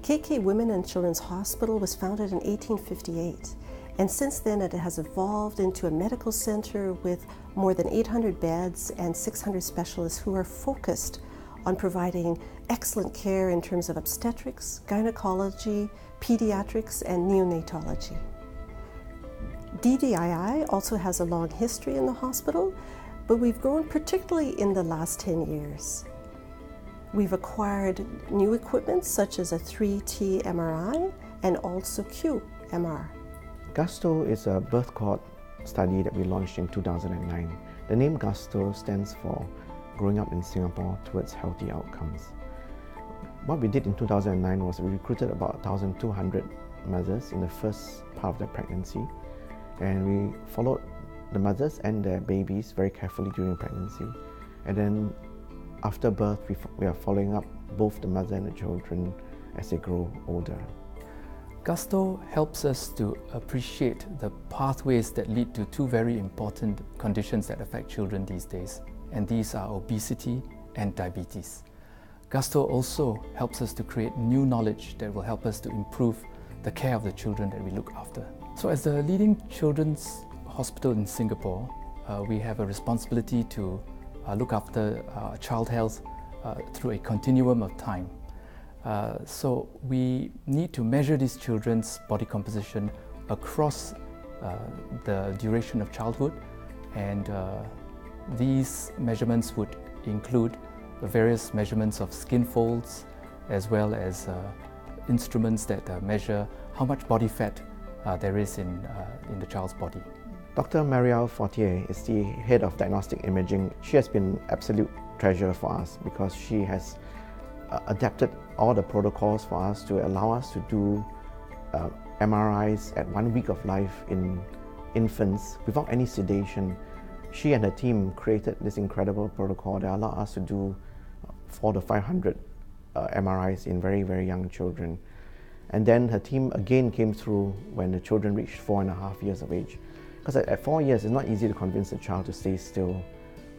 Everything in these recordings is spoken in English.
KK Women and Children's Hospital was founded in 1858, and since then it has evolved into a medical center with more than 800 beds and 600 specialists who are focused on providing excellent care in terms of obstetrics, gynecology, pediatrics, and neonatology. DDII also has a long history in the hospital, but we've grown particularly in the last 10 years. We've acquired new equipment such as a 3T MRI and also QMR. GUSTO is a birth cohort study that we launched in 2009. The name GUSTO stands for Growing Up in Singapore Towards Healthy Outcomes. What we did in 2009 was we recruited about 1,200 mothers in the first part of their pregnancy, and we followed the mothers and their babies very carefully during pregnancy. And then after birth, we are following up both the mother and the children as they grow older. GUSTO helps us to appreciate the pathways that lead to two very important conditions that affect children these days, and these are obesity and diabetes. GUSTO also helps us to create new knowledge that will help us to improve the care of the children that we look after. So as the leading children's hospital in Singapore, we have a responsibility to look after child health through a continuum of time. So we need to measure these children's body composition across the duration of childhood, and these measurements would include the various measurements of skin folds, as well as instruments that measure how much body fat there is in the child's body. Dr. Marielle Fortier is the head of diagnostic imaging. She has been absolute treasure for us because she has adapted all the protocols for us to allow us to do MRIs at 1 week of life in infants without any sedation. She and her team created this incredible protocol that allowed us to do 400 to 500 MRIs in very, very young children. And then her team again came through when the children reached 4.5 years of age. Because at 4 years, it's not easy to convince a child to stay still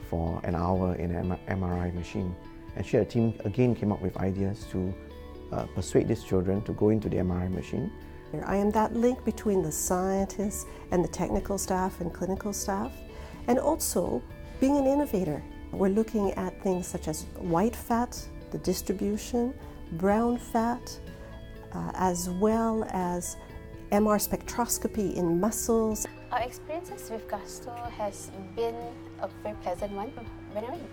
for an hour in an MRI machine. And she and her team again came up with ideas to persuade these children to go into the MRI machine. I am that link between the scientists and the technical staff and clinical staff, and also being an innovator. We're looking at things such as white fat, the distribution, brown fat, as well as MR spectroscopy in muscles. Our experiences with GUSTO has been a very pleasant one.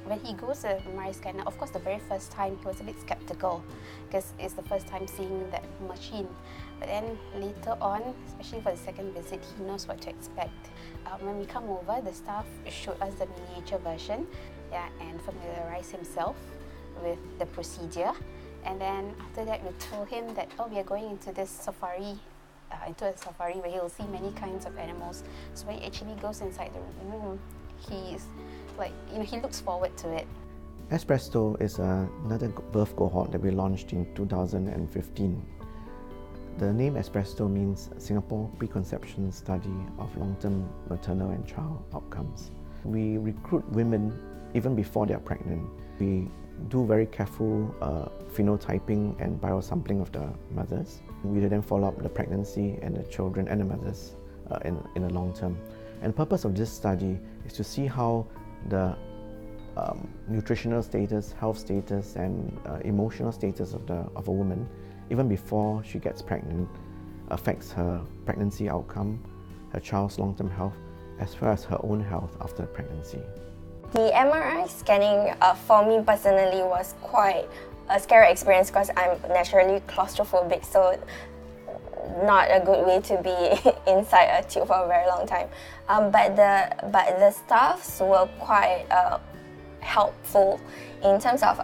When he goes to the MRI scanner, of course the very first time he was a bit skeptical because it's the first time seeing that machine. But then later on, especially for the second visit, he knows what to expect. When we come over, the staff showed us the miniature version, and familiarized himself with the procedure. And then after that, we told him that, oh, we are going into this safari, where he'll see many kinds of animals. So when he actually goes inside the room, he's like, he looks forward to it. Espresto is another birth cohort that we launched in 2015. The name Espresto means Singapore Preconception Study of Long-Term Maternal and Child Outcomes. We recruit women even before they are pregnant. We do very careful phenotyping and biosampling of the mothers. We then follow up the pregnancy and the children and the mothers in the long term. And the purpose of this study is to see how the nutritional status, health status, and emotional status of a woman, even before she gets pregnant, affects her pregnancy outcome, her child's long-term health, as well as her own health after pregnancy. The MRI scanning for me personally was quite a scary experience because I'm naturally claustrophobic, so not a good way to be inside a tube for a very long time. But the staffs were quite helpful in terms of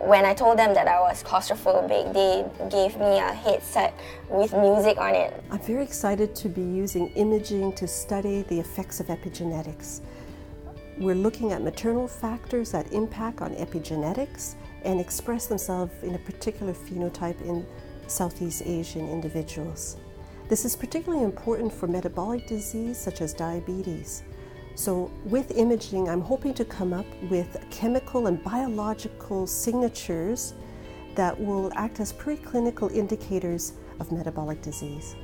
when I told them that I was claustrophobic, they gave me a headset with music on it. I'm very excited to be using imaging to study the effects of epigenetics. We're looking at maternal factors that impact on epigenetics and express themselves in a particular phenotype in Southeast Asian individuals. This is particularly important for metabolic disease such as diabetes. So with imaging, I'm hoping to come up with chemical and biological signatures that will act as preclinical indicators of metabolic disease.